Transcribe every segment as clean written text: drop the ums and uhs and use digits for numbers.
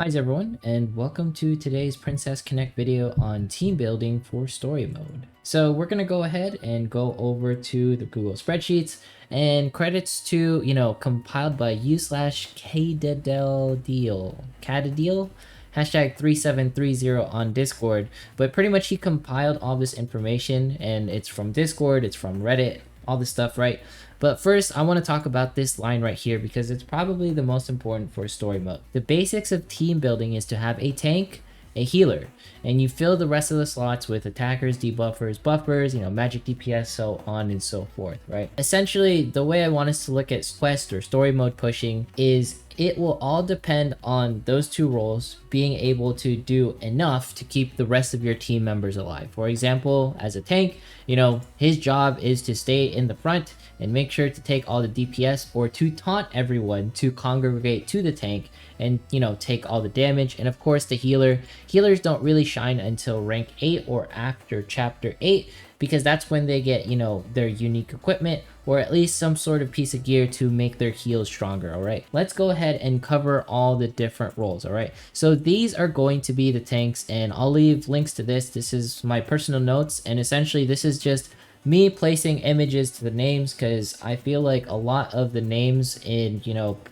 Hi everyone, and welcome to today's Princess Connect video on team building for story mode. So we're gonna go ahead and go over to the Google spreadsheets, and credits to, compiled by Cadadil, hashtag 3730 on Discord. But pretty much he compiled all this information, and it's from Discord, it's from Reddit, all this stuff, right? But first, I want to talk about this line right here because it's probably the most important for story mode. The basics of team building is to have a tank, a healer, and you fill the rest of the slots with attackers, debuffers, buffers, magic DPS, so on and so forth, right? Essentially, the way I want us to look at quest or story mode pushing is it will all depend on those two roles being able to do enough to keep the rest of your team members alive. For example, as a tank, his job is to stay in the front and make sure to take all the DPS or to taunt everyone to congregate to the tank and, take all the damage. And of course, the healers don't really shine until rank 8 or after chapter 8 because that's when they get, their unique equipment or at least some sort of piece of gear to make their heals stronger. All right, let's go ahead and cover all the different roles. All right, so these are going to be the tanks, and I'll leave links to this. This is my personal notes, and essentially this is just me placing images to the names because I feel like a lot of the names in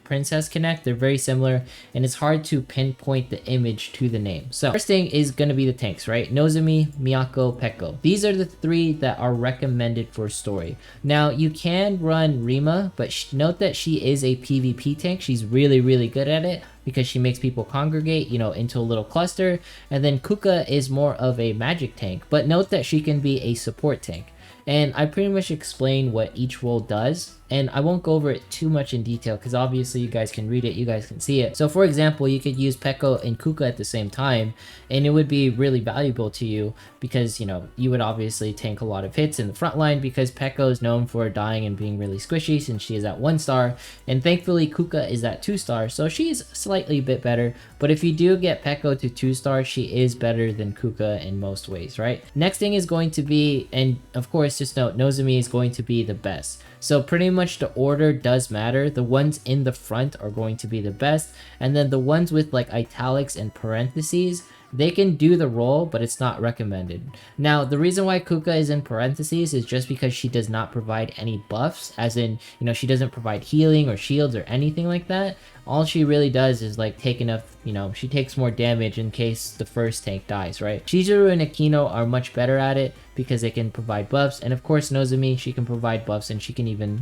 Princess Connect, they're very similar and it's hard to pinpoint the image to the name. So first thing is going to be the tanks, right? Nozomi, Miyako, Peko. These are the three that are recommended for story. Now you can run Rima, but note that she is a PvP tank. She's really good at it because she makes people congregate, into a little cluster. And then Kuka is more of a magic tank, but note that she can be a support tank. And I pretty much explain what each role does, and I won't go over it too much in detail because obviously you guys can read it, you guys can see it. So for example, you could use Peko and Kuka at the same time, and it would be really valuable to you because, you would obviously tank a lot of hits in the front line because Peko is known for dying and being really squishy since she is at 1 star, and thankfully Kuka is at 2 star, so she's slightly a bit better. But if you do get Peko to 2 star, she is better than Kuka in most ways, right? Next thing is going to be, and of course just note, Nozomi is going to be the best. So pretty much the order does matter. The ones in the front are going to be the best, and then the ones with like italics and parentheses, they can do the role, but it's not recommended. Now, the reason why Kuka is in parentheses is just because she does not provide any buffs, as in, she doesn't provide healing or shields or anything like that. All she really does is like take enough, she takes more damage in case the first tank dies, right? Chizuru and Akino are much better at it because they can provide buffs, and of course Nozomi, she can provide buffs and she can even,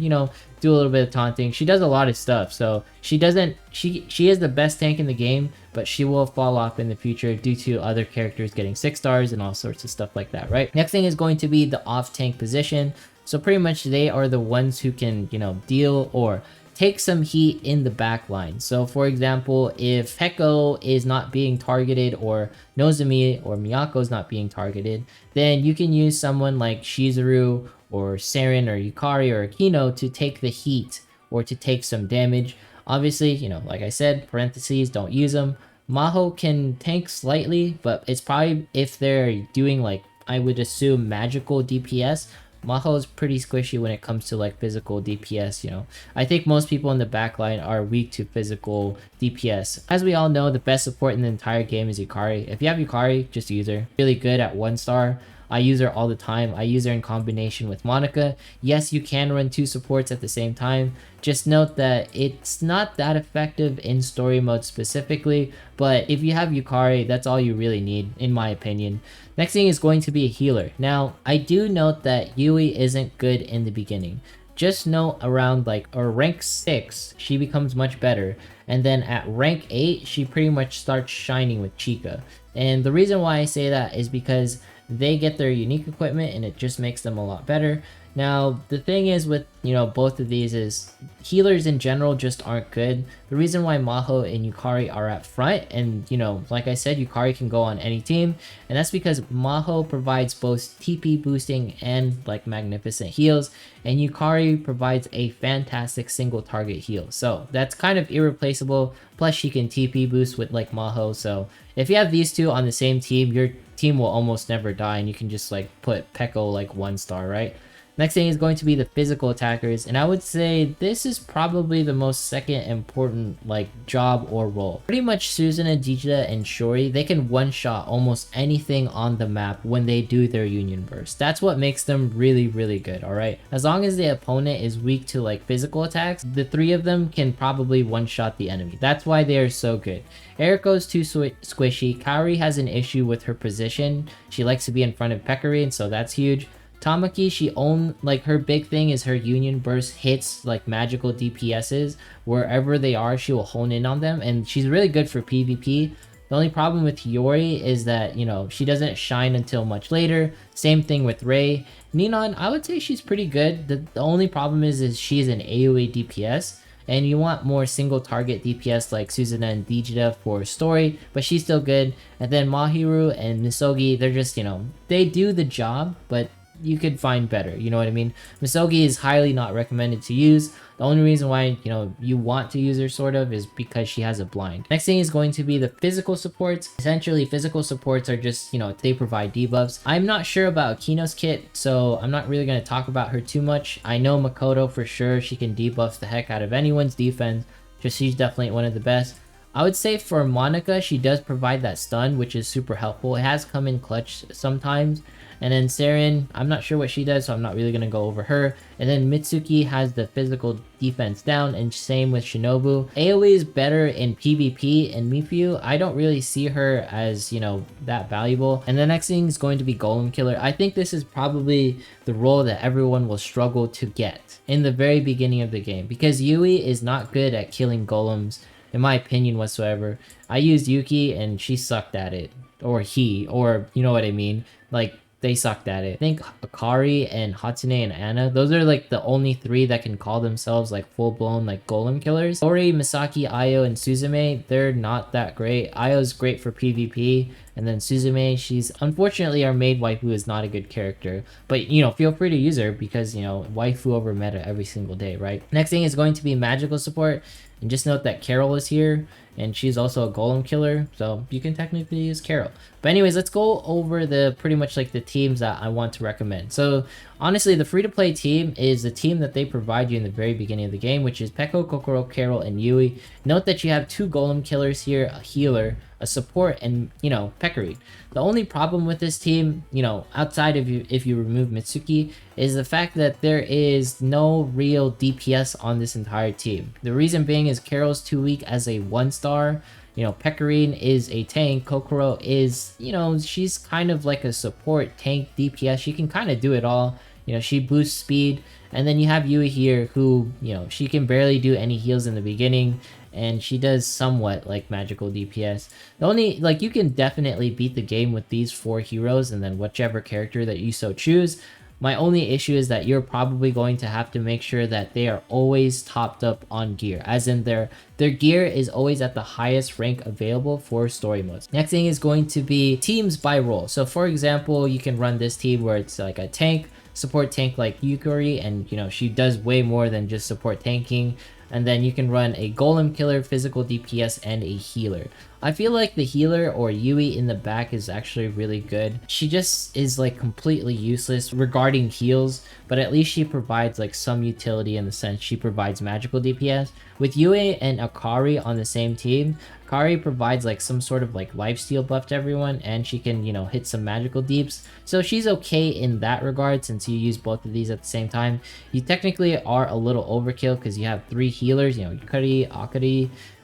do a little bit of taunting. She does a lot of stuff, so she is the best tank in the game, but she will fall off in the future due to other characters getting 6 stars and all sorts of stuff like that, right? Next thing is going to be the off tank position. So pretty much they are the ones who can, deal or take some heat in the back line. So for example, if Peko is not being targeted or Nozomi or Miyako is not being targeted, then you can use someone like Chizuru or Saren or Yukari or Akino to take the heat or to take some damage. Obviously, like I said, parentheses, don't use them. Maho can tank slightly, but it's probably if they're doing like, I would assume, magical DPS. Maho is pretty squishy when it comes to like physical DPS, I think most people in the backline are weak to physical DPS. As we all know, the best support in the entire game is Yukari. If you have Yukari, just use her. Really good at 1 star. I use her all the time. I use her in combination with Monica. Yes, you can run 2 supports at the same time. Just note that it's not that effective in story mode specifically, but if you have Yukari, that's all you really need, in my opinion. Next thing is going to be a healer. Now, I do note that Yui isn't good in the beginning. Just note around rank 6, she becomes much better. And then at rank 8, she pretty much starts shining with Chica. And the reason why I say that is because they get their unique equipment and it just makes them a lot better. Now, the thing is with, both of these is healers in general just aren't good. The reason why Maho and Yukari are at front, and, like I said, Yukari can go on any team, and that's because Maho provides both TP boosting and, like, magnificent heals, and Yukari provides a fantastic single target heal. So, that's kind of irreplaceable, plus she can TP boost with, like, Maho, so if you have these two on the same team, your team will almost never die, and you can just, like, put Peko, like, 1 star, right? Next thing is going to be the physical attackers, and I would say this is probably the most second important like job or role. Pretty much Suzuna, Dijita, and Shori, they can one-shot almost anything on the map when they do their union burst. That's what makes them really good, alright? As long as the opponent is weak to like physical attacks, the three of them can probably one-shot the enemy. That's why they are so good. Eriko's too squishy. Kaori has an issue with her position. She likes to be in front of Pekari, and so that's huge. Tamaki, like her big thing is her union burst hits like magical DPSs wherever they are. She will hone in on them, and she's really good for PvP. The only problem with Hiyori is that, you know, she doesn't shine until much later. Same thing with Rei. Ninon, I would say she's pretty good. The only problem is she's an AoE DPS, and you want more single target DPS like Suzuna and Dijita for story, but she's still good. And then Mahiru and Misogi, they're just, you know, they do the job, but you could find better, you know what I mean? Misogi is highly not recommended to use. The only reason why, you know, you want to use her sort of is because she has a blind. Next thing is going to be the physical supports. Essentially, physical supports are just, you know, they provide debuffs. I'm not sure about Akino's kit, so I'm not really going to talk about her too much. I know Makoto for sure, she can debuff the heck out of anyone's defense. Just she's definitely one of the best. I would say for Monica, she does provide that stun, which is super helpful. It has come in clutch sometimes. And then Saren, I'm not sure what she does, so I'm not really going to go over her. And then Mitsuki has the physical defense down, and same with Shinobu. AoE is better in PvP, and Mifyu, I don't really see her as, you know, that valuable. And the next thing is going to be Golem Killer. I think this is probably the role that everyone will struggle to get in the very beginning of the game, because Yui is not good at killing golems, in my opinion whatsoever. I used Yuki, and she sucked at it. Or he, or you know what I mean? Like, they sucked at it. I think Akari and Hatsune and Anna, those are like the only three that can call themselves like full-blown like golem killers. Ori, Misaki, Ayo, and Suzume, they're not that great. Ayo's great for PvP, and then Suzume, she's unfortunately our maid waifu is not a good character, but you know, feel free to use her because, you know, waifu over meta every single day, right? Next thing is going to be magical support, and just note that Carol is here, and she's also a golem killer, so you can technically use Carol. But anyways, let's go over the pretty much like the teams that I want to recommend. So honestly, the free-to-play team is the team that they provide you in the very beginning of the game, which is Peko, Kokoro, Carol, and Yui. Note that you have 2 golem killers here, a healer, a support, and, you know, Pekari. The only problem with this team, you know, outside of if you remove Mitsuki, is the fact that there is no real DPS on this entire team. The reason being is Carol's too weak as a 1-star. You know, Pekarine is a tank. Kokoro is, you know, she's kind of like a support tank DPS. She can kind of do it all. You know, she boosts speed. And then you have Yui here who, you know, she can barely do any heals in the beginning, and she does somewhat like magical DPS. The only, like, you can definitely beat the game with these 4 heroes and then whichever character that you so choose. My only issue is that you're probably going to have to make sure that they are always topped up on gear, as in their gear is always at the highest rank available for story modes. Next thing is going to be teams by role. So for example, you can run this team where it's like a tank, support tank like Yukari, and you know, she does way more than just support tanking. And then you can run a golem killer, physical DPS, and a healer. I feel like the healer or Yui in the back is actually really good. She just is like completely useless regarding heals, but at least she provides like some utility in the sense she provides magical DPS. With Yui and Akari on the same team, Akari provides like some sort of like lifesteal buff to everyone, and she can, you know, hit some magical deeps. So she's okay in that regard since you use both of these at the same time. You technically are a little overkill because you have 3 healers, you know, Yukari,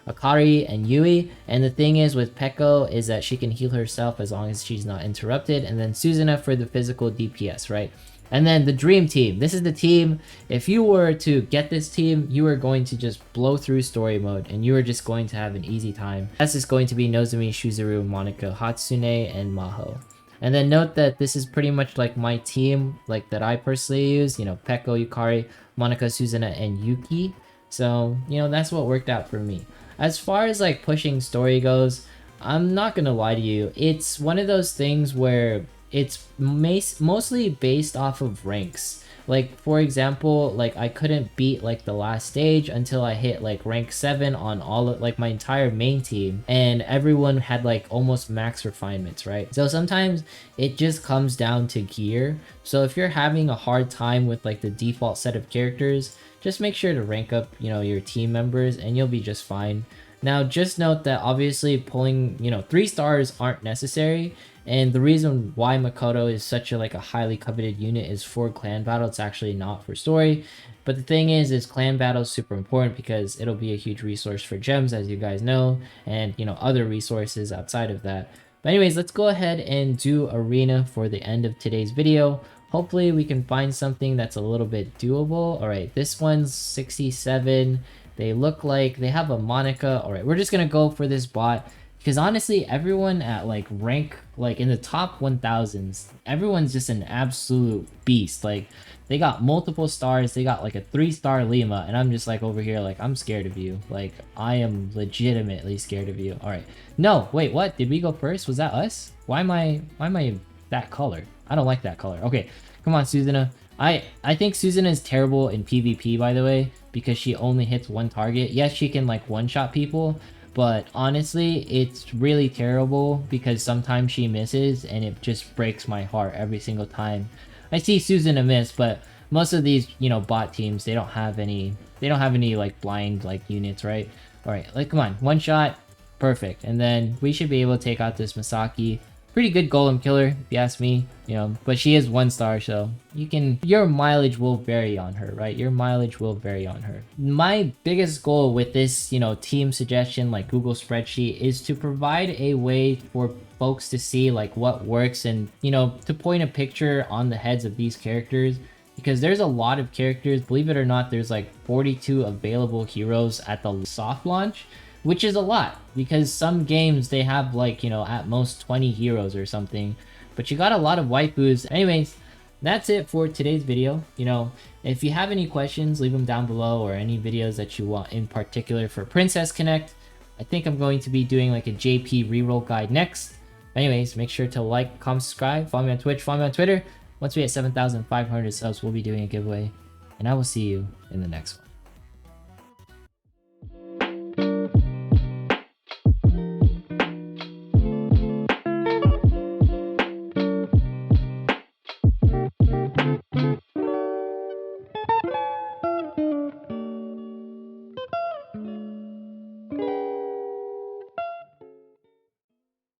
Akari, and Yui. And the thing is with Peko is that she can heal herself as long as she's not interrupted, and then Suzuna for the physical DPS, right? And then the dream team. This is the team, if you were to get this team, you are going to just blow through story mode and you are just going to have an easy time. That's just going to be Nozomi, Shuzuru, Monica, Hatsune, and Maho. And then note that this is pretty much like my team, like that I personally use, you know, Peko, Yukari, Monica, Suzuna, and Yuki. So, you know, that's what worked out for me. As far as like pushing story goes, I'm not gonna lie to you, it's one of those things where it's mostly based off of ranks. Like for example, like I couldn't beat like the last stage until I hit like rank 7 on all of like my entire main team, and everyone had like almost max refinements, right? So sometimes it just comes down to gear. So if you're having a hard time with like the default set of characters, just make sure to rank up, you know, your team members and you'll be just fine. Now just note that obviously pulling, you know, 3 stars aren't necessary, and the reason why Makoto is such a like a highly coveted unit is for clan battle. It's actually not for story. But the thing is clan battle is super important because it'll be a huge resource for gems, as you guys know, and you know, other resources outside of that. But anyways, let's go ahead and do arena for the end of today's video. Hopefully we can find something that's a little bit doable. All right, this one's 67. They look like they have a Monica. All right, we're just gonna go for this bot because honestly, everyone at like rank, like in the top 1000s, everyone's just an absolute beast. Like they got multiple stars. They got like a 3-star Lima, and I'm just like over here like, I'm scared of you. Like I am legitimately scared of you. All right, no, wait, what? Did we go first? Was that us? Why am I that color? I don't like that color. Okay, come on, Susanna. I think Susanna is terrible in PvP, by the way, because she only hits one target. Yes, she can like one-shot people, but honestly, it's really terrible because sometimes she misses and it just breaks my heart every single time. I see Susanna miss, but most of these, you know, bot teams, they don't have any like blind like units, right? All right, like come on, one shot, perfect. And then we should be able to take out this Masaki. Pretty good golem killer, if you ask me, you know, but she is 1 star, so your mileage will vary on her, right? Your mileage will vary on her. My biggest goal with this, you know, team suggestion like Google spreadsheet is to provide a way for folks to see like what works and, you know, to point a picture on the heads of these characters, because there's a lot of characters. Believe it or not, there's like 42 available heroes at the soft launch, which is a lot because some games they have like, you know, at most 20 heroes or something, but you got a lot of waifus. Anyways, that's it for today's video. You know, if you have any questions, leave them down below, or any videos that you want in particular for Princess Connect. I think I'm going to be doing like a JP reroll guide next. Anyways, make sure to like, comment, subscribe, follow me on Twitch, follow me on Twitter. Once we hit 7,500 subs, we'll be doing a giveaway, and I will see you in the next one.